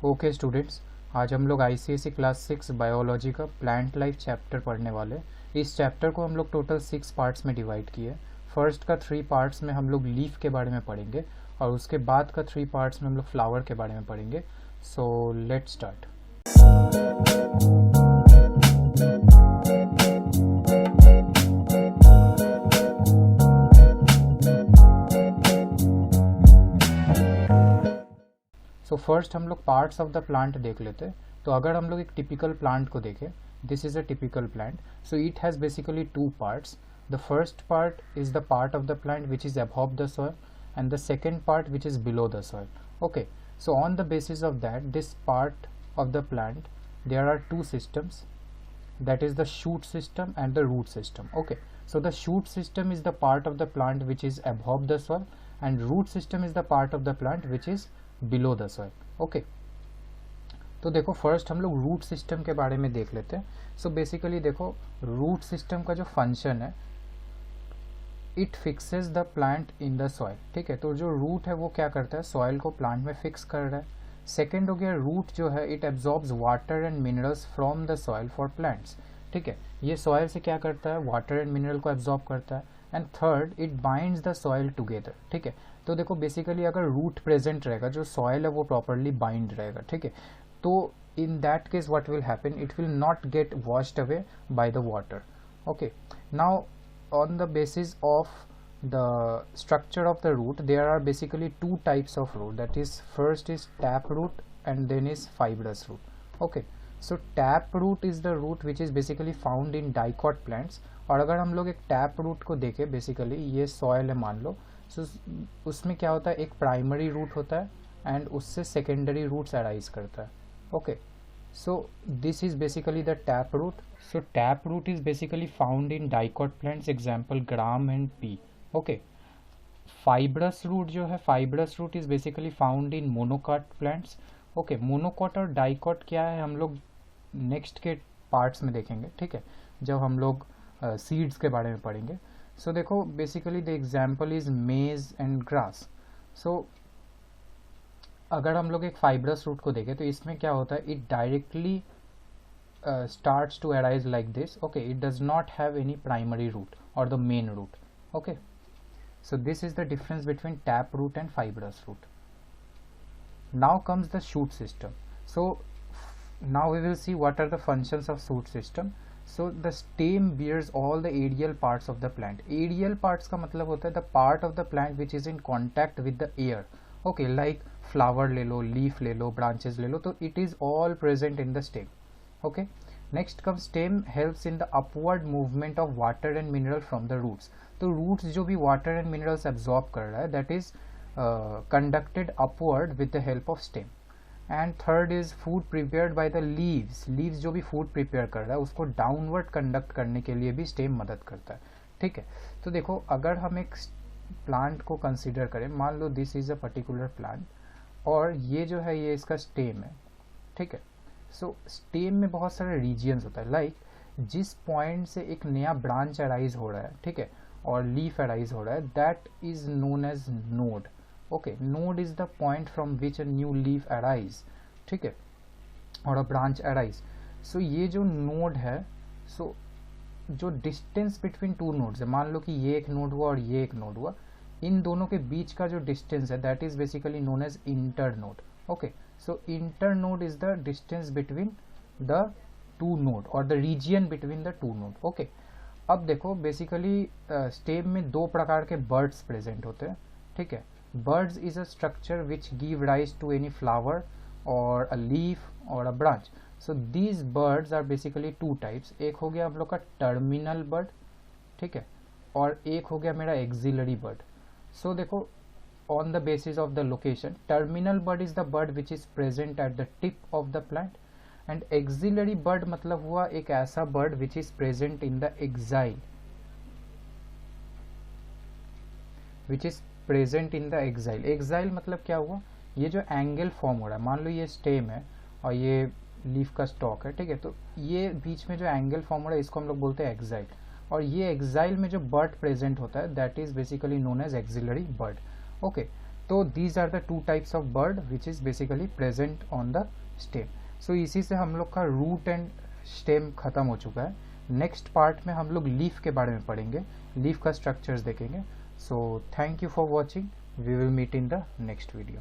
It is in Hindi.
ओके स्टूडेंट्स, आज हम लोग आईसीएसई क्लास 6 बायोलॉजी का प्लांट लाइफ चैप्टर पढ़ने वाले। इस चैप्टर को हम लोग टोटल 6 पार्ट्स में डिवाइड किए। फर्स्ट का 3 पार्ट्स में हम लोग लीफ के बारे में पढ़ेंगे और उसके बाद का 3 पार्ट्स में हम लोग फ्लावर के बारे में पढ़ेंगे। So let's start. So first हम लोग पार्ट्स ऑफ द प्लांट देख लेते। तो अगर हम लोग एक टिपिकल प्लांट को देखें, this is a typical plant. So it has basically 2 parts. The first part is the part of the plant which is above the soil and the second part which is below the soil. Okay, so on the basis of that, this part of the plant, there are 2 systems, that is the shoot system and the root system. Okay, so the shoot system is the part of the plant which is above the soil and root system is the part of the plant which is below the soil. Okay, तो देखो फर्स्ट हम लोग रूट सिस्टम के बारे में देख लेते हैं। सो बेसिकली देखो, रूट सिस्टम का जो फंक्शन है, it fixes the plant in the soil. ठीक है, तो जो रूट है वो क्या करता है, सॉइल को प्लांट में फिक्स कर रहा है। सेकेंड हो गया रूट जो है, it absorbs water and minerals from the soil for plants. ठीक है, ये सॉइल से क्या करता है, वाटर एंड मिनरल को एब्जॉर्ब करता है। And third, it binds the soil together. ठीक है, तो देखो बेसिकली अगर रूट प्रेजेंट रहेगा, जो सॉइल है वो प्रॉपरली बाइंड रहेगा। ठीक है, तो in that case what will happen, it will not get washed away by the water. Okay, now on the basis of the structure of the root, there are basically 2 types of root, that is first is tap root and then is fibrous root. Okay, so tap root is the root which is basically found in dicot plants. और अगर हम लोग एक टैप रूट को देखें, बेसिकली ये सॉइल है मान लो, so उसमें क्या होता है, एक प्राइमरी रूट होता है एंड उससे सेकेंडरी रूट्स अराइज करता है। Okay, so this is basically the tap root. So tap root is basically found in dicot plants, example gram and pea. Okay, fibrous root जो है, fibrous root is basically found in monocot plants. Okay, monocot और dicot क्या है हम लोग नेक्स्ट के पार्ट्स में देखेंगे। ठीक है, जब हम लोग सीड्स के बारे में पढ़ेंगे। सो देखो बेसिकली द एग्जाम्पल इज मेज एंड ग्रास। सो अगर हम लोग एक फाइब्रस रूट को देखें तो इसमें क्या होता है, it directly starts to arise like this. Okay, it does not have any primary root or the main root. Okay, so this is the difference between tap root and fibrous root. Now comes the shoot system. So now we will see what are the functions of shoot system. So the stem bears all the aerial parts of the plant. Aerial parts का मतलब होता है the part of the plant which is in contact with the air. Okay, like flower ले लो, leaf ले लो, branches ले लो, तो it is all present in the stem. Okay, next comes stem helps in the upward movement of water and mineral from the roots. तो roots जो भी water and minerals absorb कर रहा है, that is conducted upward with the help of stem. And third is food prepared by the leaves. Leaves जो भी food prepare कर रहा है उसको downward conduct करने के लिए भी stem मदद करता है। ठीक है, तो देखो अगर हम एक प्लांट को कंसिडर करें, मान लो this is a particular plant और ये जो है ये इसका स्टेम है। ठीक है, सो स्टेम में बहुत सारे रीजियंस होता है, लाइक जिस पॉइंट से एक नया ब्रांच अराइज हो रहा है, ठीक है, और लीफ अराइज हो रहा है, that is known as node. Okay, node is the point from which a new leaf arise, ठीक है, और अ ब्रांच अराइज। सो ये जो नोड है, सो जो डिस्टेंस बिटवीन 2 नोड्स है, मान लो कि ये एक नोड हुआ और ये एक नोड हुआ, इन दोनों के बीच का जो डिस्टेंस है that is basically known as internode. Okay, so internode is the distance between the 2 node और the region between the 2 node. Okay, अब देखो बेसिकली स्टेम में 2 प्रकार के बर्ड्स प्रेजेंट होते हैं। ठीक है, buds is a structure which give rise to any flower और अ लीफ और a branch. So these buds are basically 2 types. एक हो गया हम लोग का टर्मिनल बर्ड, ठीक है, और एक हो गया मेरा एक्सिलरी बर्ड। सो देखो on the basis of the location, terminal bird is the bird which is present at the tip of the plant and auxiliary bird मतलब हुआ एक ऐसा bird which is present in the exile, which is present in the exile. exile मतलब क्या हुआ, ये जो एंगल फॉर्म हो रहा है, मान लो ये स्टेम है और ये लीफ का स्टॉक है। ठीक है, तो ये बीच में जो एंगल फॉर्म हो रहा है इसको हम लोग बोलते हैं एक्साइल, और ये एक्साइल में जो बर्ड प्रेजेंट होता है that is basically known as axillary bird. Okay, तो these are the two types of bird which is basically present on the stem. So इसी से हम लोग का रूट एंड स्टेम ख़त्म हो चुका है। नेक्स्ट पार्ट में हम लोग लीफ के बारे में पढ़ेंगे, लीफ का स्ट्रक्चर्स देखेंगे। So thank you for watching, we will meet in the next video.